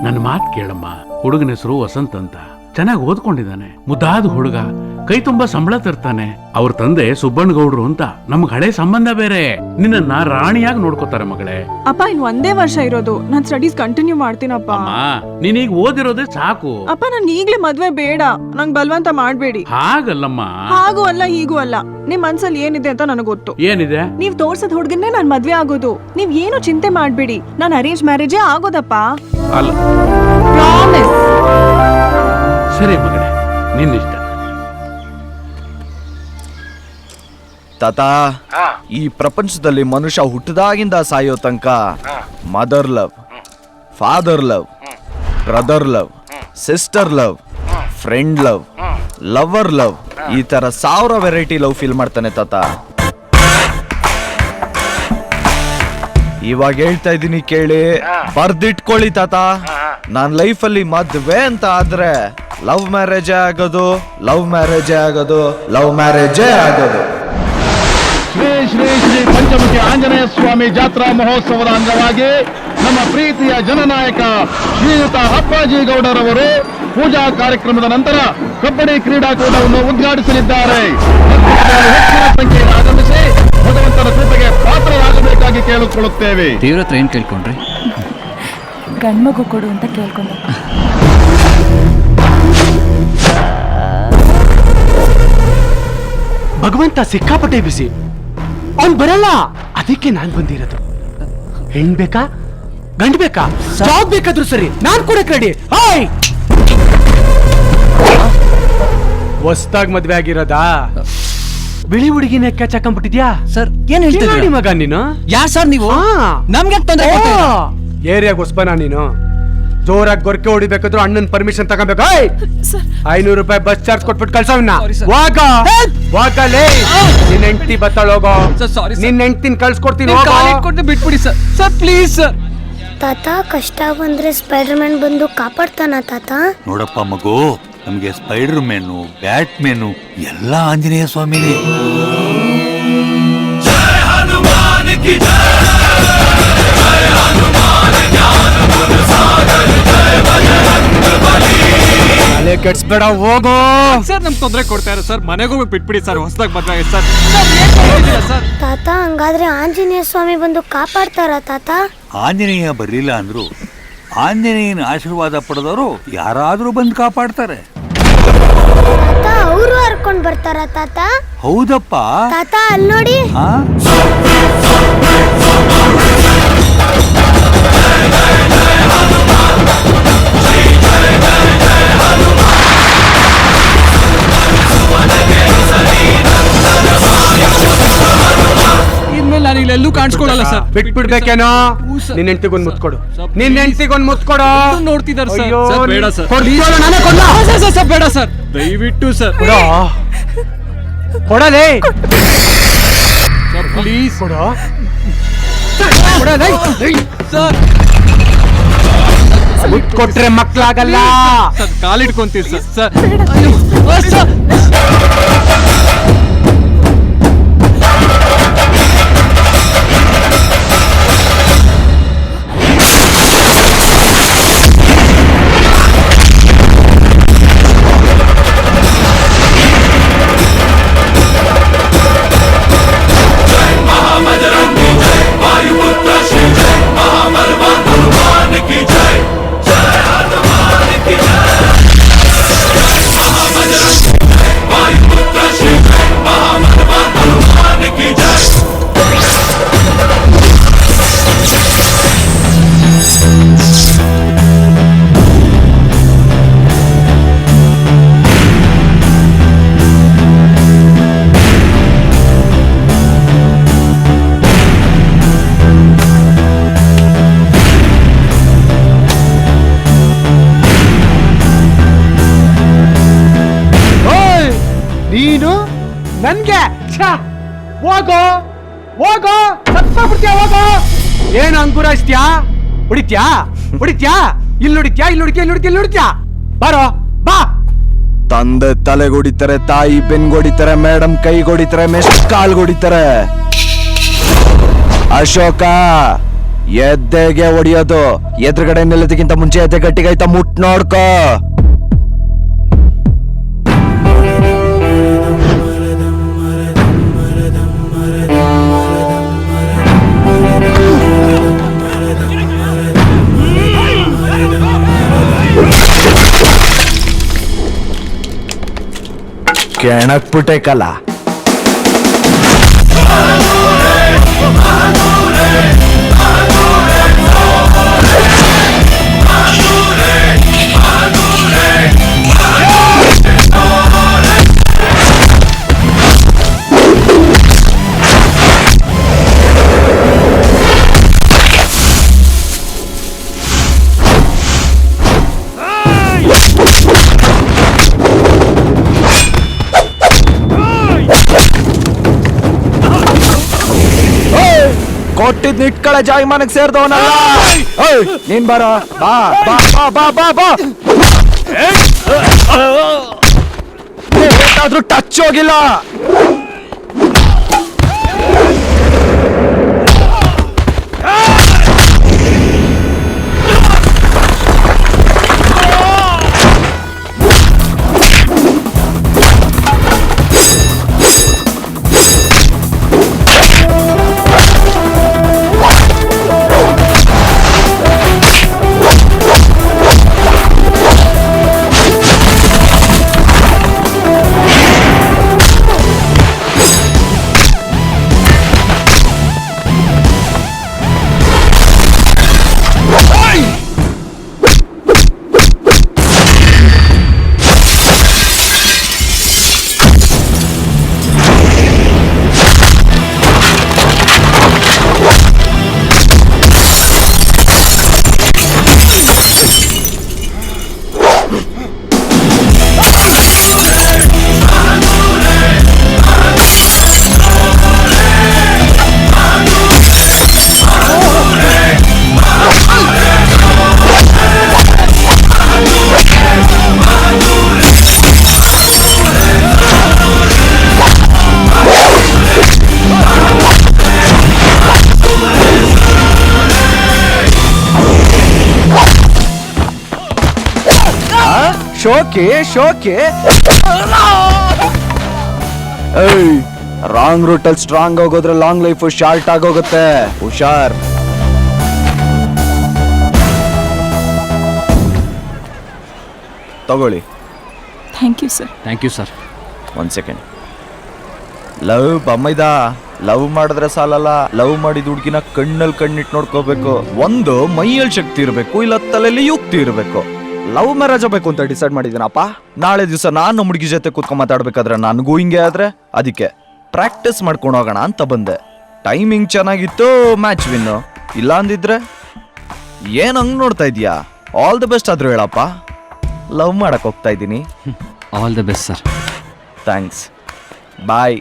ನನ್ನ ಮಾತು ಕೇಳಮ್ಮ. ಹುಡುಗನ ಹೆಸರು ವಸಂತ್ ಅಂತ, ಚೆನ್ನಾಗಿ ಓದ್ಕೊಂಡಿದ್ದಾನೆ, ಮುದ್ದಾದ ಹುಡುಗ, ಕೈ ತುಂಬಾ ಸಂಬಳ ತರ್ತಾನೆ. ಅವ್ರ ತಂದೆ ಸುಬ್ಬಣ್ಣಗೌಡ್ರು ಅಂತ ನಮ್ಗ್ ಹಳೆ ಸಂಬಂಧ ಬೇರೆ. ನಿನ್ನ ರಾಣಿಯಾಗಿ ನೋಡ್ಕೋತಾರೆ ಮಗಳೇ. ಅಪ್ಪ ಇನ್ ಒಂದೇ ವರ್ಷ ಇರೋದು, ನಾನ್ ಸ್ಟಡೀಸ್ ಕಂಟಿನ್ಯೂ ಮಾಡ್ತೀನಪ್ಪ. ನೀನೀಗ ಓದಿರೋದೇ ಸಾಕು. ಅಪ್ಪ ನನ್ಗೆ ಈಗ್ಲೇ ಮದ್ವೆ ಬೇಡ, ನಂಗ್ ಬಲವಂತ ಮಾಡ್ಬೇಡಿ. ಹಾಗಲ್ಲಮ್ಮ. ಹಾಗೂ ಅಲ್ಲ ಹೀಗೂ ಅಲ್ಲ, ನಿಮ್ ಮನ್ಸಲ್ಲಿ ಏನಿದೆ ಅಂತ ನನಗ್ ಗೊತ್ತು. ಏನಿದೆ? ನೀವ್ ತೋರ್ಸದ್ ಹುಡ್ಗನ್ನೇ ನಾನ್ ಮದ್ವೆ ಆಗೋದು. ನೀವ್ ಏನು ಚಿಂತೆ ಮಾಡ್ಬೇಡಿ, ನಾನ್ ಅರೇಂಜ್ ಮ್ಯಾರೇಜೇ ಆಗೋದಪ್ಪ. ಅಲ್ಲ, ಪ್ರಾಮಿಸ್. ಸರಿ ಮಗನೇ, ನಿನ್ನಿಷ್ಟ. ತಾತ, ಈ ಪ್ರಪಂಚದಲ್ಲಿ ಮನುಷ್ಯ ಹುಟ್ಟಿದಾಗಿಂದ ಸಾಯೋ ತನಕ mother love, father love, brother love, sister love, friend love, lover love, ಈ ತರ 1000 ವೆರೈಟಿ ಲವ್ ಫೀಲ್ ಮಾಡ್ತಾನೆ ತಾತ. ಇವಾಗ ಹೇಳ್ತಾ ಇದೀನಿ ಕೇಳಿ, ಬರ್ದಿಟ್ಕೊಳ್ಳಿ ತಾತ. ನಾನ್ ಲೈಫಲ್ಲಿ ಮದ್ವೆ ಅಂತ ಆದ್ರೆ ಲವ್ ಮ್ಯಾರೇಜೇ ಆಗೋದು, ಲವ್ ಮ್ಯಾರೇಜೇ ಆಗೋದು, ಲವ್ ಮ್ಯಾರೇಜೇ ಆಗೋದು. ಶ್ರೀ ಶ್ರೀ ಶ್ರೀ ಪಂಚಮುಖಿ ಆಂಜನೇಯ ಸ್ವಾಮಿ ಜಾತ್ರಾ ಮಹೋತ್ಸವದ ಅಂಗವಾಗಿ ನಮ್ಮ ಪ್ರೀತಿಯ ಜನನಾಯಕ ಶ್ರೀಯುತ ಅಪ್ಪಾಜಿ ಗೌಡರವರು ಪೂಜಾ ಕಾರ್ಯಕ್ರಮದ ನಂತರ ಕಬಡ್ಡಿ ಕ್ರೀಡಾಕೂಟವನ್ನು ಉದ್ಘಾಟಿಸಲಿದ್ದಾರೆ. ಹೆಚ್ಚಿನ ಸಂಖ್ಯೆಯಲ್ಲಿ ಆಗಮಿಸಿ ಭಗವಂತನ ಕೃಪೆಗೆ ಪಾತ್ರರಾಗಬೇಕಾಗಿ ಕೇಳಿಕೊಳ್ಳುತ್ತೇವೆ. ದೇವ್ರತ್ರ ಏನ್ ಕೇಳ್ಕೊಂಡ್ರಿ? ಗಂಡ್ಮಗು ಕೊಡು ಅಂತ ಕೇಳ್ಕೊಂಡ. ಭಗವಂತ ಸಿಕ್ಕಾಪಟ್ಟೆ ಬಿಸಿ, ಅವ್ನ್ ಬರಲ್ಲ. ಅದಕ್ಕೆ ನಾನ್ ಬಂದಿರೋದು. ಹೆಣ್ ಬೇಕಾ ಗಂಡ್ ಬೇಕಾ ಜಾಬ್ ಬೇಕಾದ್ರೂ ಸರಿ, ನಾನ್ ಕೊಡಕ್ ರೆಡಿ. ಹೊಸ್ದಾಗ್ ಮದ್ವೆ ಆಗಿರೋದಾ? ಬಿಳಿ ಹುಡುಗಿನ ಕೆಚ್ಚಾಕೊಂಡ್ಬಿಟ್ಟಿದ್ಯಾ? ಸರ್ ಏನ್ ಹೇಳ್ತೀರಿ ಮಗ ನೀನು? ಯಾರ್ ಸರ್ ನೀವು? ನಮ್ಗೆ ಏರಿಯಾಗ ಹೊಸ್ಬನ ನೀನು? ಜೋರಾಗಿ ಗೊರಕೆ ಹೊಡಿಬೇಕಾದ್ರು ಅಣ್ಣನ್ ಪರ್ಮಿಷನ್ ತಗೋಬೇಕು. 500 ರೂಪಾಯಿ ಬಸ್ ಚಾರ್ಜ್ ಕೊಟ್ಬಿಟ್ಟು ಕಳ್ಸವನ್ನ. ವಾಗಲೇ ನಿನ್ ಹೆಂಡತಿ ಬತ್ತಾಳ, ಹೋಗೋ. ನಿನ್ ಹೆಂಡತಿನ ಕಳ್ಸ್ಕೊಡ್ತೀನಿ, ಬಿಟ್ಬಿಡಿ ಸರ್. Sir please sir. ತಾತ, ಕಷ್ಟ ಬಂದ್ರೆ ಸ್ಪೈಡರ್ ಮ್ಯಾನ್ ಬಂದು ಕಾಪಾಡ್ತಾನ ತಾತ? ನೋಡಪ್ಪ ಮಗು, ನಮ್ಗೆ ಸ್ಪೈಡರ್ ಮ್ಯಾನು, ಬ್ಯಾಟ್ ಮ್ಯಾನು ಎಲ್ಲ ಆಂಜನೇಯ ಸ್ವಾಮಿನೇ. ತಲೆ ಕೆಡ್ಸ್ಬೇಡ, ಹೋಗೋ. ಸರ್ ನಮ್ ತೊಂದರೆ ಕೊಡ್ತಾರೆ ಸರ್, ಮನೆಗೆ ಹೋಗಿ ಬಿಟ್ಬಿಡಿ ಸರ್. ಹೊಸದಾಗಿ ಮದ್ವೆ ಸರ್. ತಾತ, ಹಂಗಾದ್ರೆ ಆಂಜನೇಯ ಸ್ವಾಮಿ ಬಂದು ಕಾಪಾಡ್ತಾರ ತಾತ? ಆಂಜನೇಯ ಬರ್ಲಿಲ್ಲ ಅಂದ್ರು ಆಂಜನೇಯನ ಆಶೀರ್ವಾದ ಪಡೆದವರು ಯಾರಾದ್ರೂ ಬಂದು ಕಾಪಾಡ್ತಾರೆ. ತಾತ, ಅವರು ಹರ್ಕೊಂಡ್ ಬರ್ತಾರ ತಾತ? ಹೌದಪ್ಪ ತಾತ, ಅಲ್ಲಿ ನೋಡಿ. ಇನ್ಮೇಲೆ ನಾನು ಇಲ್ಲೆಲ್ಲೂ ಕಾಣಿಸ್ಕೊಳ್ಳಲ್ಲ ಸರ್. ಬಿಟ್ಬಿಡ್ಬೇಕೇನೋ? ನಿನ್ ಹೆಂಡತಿಗೊಂದು ಮುತ್ಕೊಡು, ನಿನ್ ಹೆಂಡತಿಗೊಂದು ಮುತ್ಕೊಡು. ನೋಡ್ತಿದ್ದಾರೆ ಸರ್. ಅಯ್ಯೋ, ಬೇಡ ಸರ್. ನಾನೇ ಕೊಡ್ಲಾ? ಸರ್ ಬೇಡ ಸರ್, ದಯವಿಟ್ಟು ಸರ್. ಕೊಡಲೇ ಸರ್ ಪ್ಲೀಸ್ ಕೊಡು. ಸರ್. ಕೊಟ್ರೆ ಮಕ್ಳಾಗಲ್ಲ ಸರ್, ಕಾಲಿಡ್ಕೊಂತೀವಿ ಸರ್. ಸರ್ ನೀನು ನನ್ಗೆ ಹೋಗೋ ಹೋಗೋ, ಸತ್ತೋಗ್ಬಿಡ್ತೀಯ, ಹೋಗೋ. ಏನು ಅಂಕುರಾಯಿಸ್ತ್ಯಾ? ಹೊಡಿತ್ಯಾ ಹೊಡಿತ್ಯಾ? ಇಲ್ಲಿ ನೋಡಿತ್ಯಾ, ಇಲ್ಲಿ ನೋಡಿತ್ಯಾ, ಇಲ್ಲಿ ನೋಡಿತ್ಯಾ, ಇಲ್ಲಿ ನೋಡಿತ್ಯಾ? ಬಾರೋ ಬಾ. ತಂದೆ ತಲೆಗೊಡಿತಾರೆ, ತಾಯಿ ಬೆನ್ಗೊಡಿತಾರೆ, ಮೇಡಮ್ ಕೈಗೊಡಿತಾರೆ, ಮೆಸ್ಟ್ ಕಾಲ್ಗೊಡಿತಾರೆ. ಅಶೋಕ, ಎದ್ದೆಗೆ ಹೊಡಿಯೋದು. ಎದುರುಗಡೆ ನಿಲ್ಲೋದಕ್ಕಿಂತ ಮುಂಚೆ ಎದ್ದೆ ಗಟ್ಟಿಗೈತ ಮುಟ್ ನೋಡ್ಕೋ. ಕೆಣಕ್ಬಿಟ್ಟೆ ಕಲ. ಕೊಟ್ಟಿದ್ ಇಟ್ಕಳ ಜಾಯಮಾನಕ್ ಸೇರ್ದವನಲ್ಲ. ನೀನ್ ಬರ ಬಾ ಬಾ ಬಾ ಬಾ ಬಾ ಬಾ. ಏನಾದ್ರೂ ಟಚ್ ಹೋಗಿಲ್ಲ. ಶೋಕಿ ಶೋಕಿ. ರಾಂಗ್ ರೂಟಲ್ಲಿ ಸ್ಟ್ರಾಂಗ್ ಆಗೋದ್ರೆ ಲಾಂಗ್ ಲೈಫ್ ಶಾರ್ಟ್ ಆಗೋಗುತ್ತೆ. ಹುಷಾರ್. ತಗೊಳ್ಳಿ. Thank you sir. Thank you sir. ಒಂದ್ ಸೆಕೆಂಡ್. ಲವ್ ಬಮ್ಮೈದ ಲವ್ ಮಾಡಿದ್ರೆ ಸಾಲಲ್ಲ. ಲವ್ ಮಾಡಿದ ಹುಡ್ಗಿನ ಕಣ್ಣಲ್ಲಿ ಕಣ್ಣಿಟ್ಟು ನೋಡ್ಕೋಬೇಕು. ಒಂದು ಮೈಯಲ್ಲಿ ಶಕ್ತಿ ಇರಬೇಕು, ಇಲ್ಲ ತಲೆಯಲ್ಲಿ ಯುಕ್ತಿ ಇರಬೇಕು. ಲವ್ ಮ್ಯಾರೇಜ್ ಬೇಕು ಅಂತ ಡಿಸೈಡ್ ಮಾಡಿದ್ದೀನಪ್ಪ. ನಾಳೆ ದಿವಸ ನಾನು ಹುಡುಗಿ ಜೊತೆ ಕೂತ್ಕೊಂಡ್ ಮಾತಾಡ್ಬೇಕಾದ್ರೆ ನನಗೂ ಹಿಂಗೆ ಆದ್ರೆ ಅದಕ್ಕೆ ಪ್ರಾಕ್ಟೀಸ್ ಮಾಡ್ಕೊಂಡು ಹೋಗೋಣ ಅಂತ ಬಂದೆ. ಟೈಮಿಂಗ್ ಚೆನ್ನಾಗಿತ್ತು, ಮ್ಯಾಚ್ ವಿನ್ನು. ಇಲ್ಲ ಅಂದಿದ್ರೆ ಏನ್ ಹಂಗ್ ನೋಡ್ತಾ ಇದೀಯಾ? ಆಲ್ ದಿ ಬೆಸ್ಟ್ ಆದ್ರೂ ಹೇಳಪ್ಪ. ಲವ್ ಮಾಡಕ್ ಹೋಗ್ತಾ ಇದ್ದೀನಿ. All the best sir. Thanks. Bye.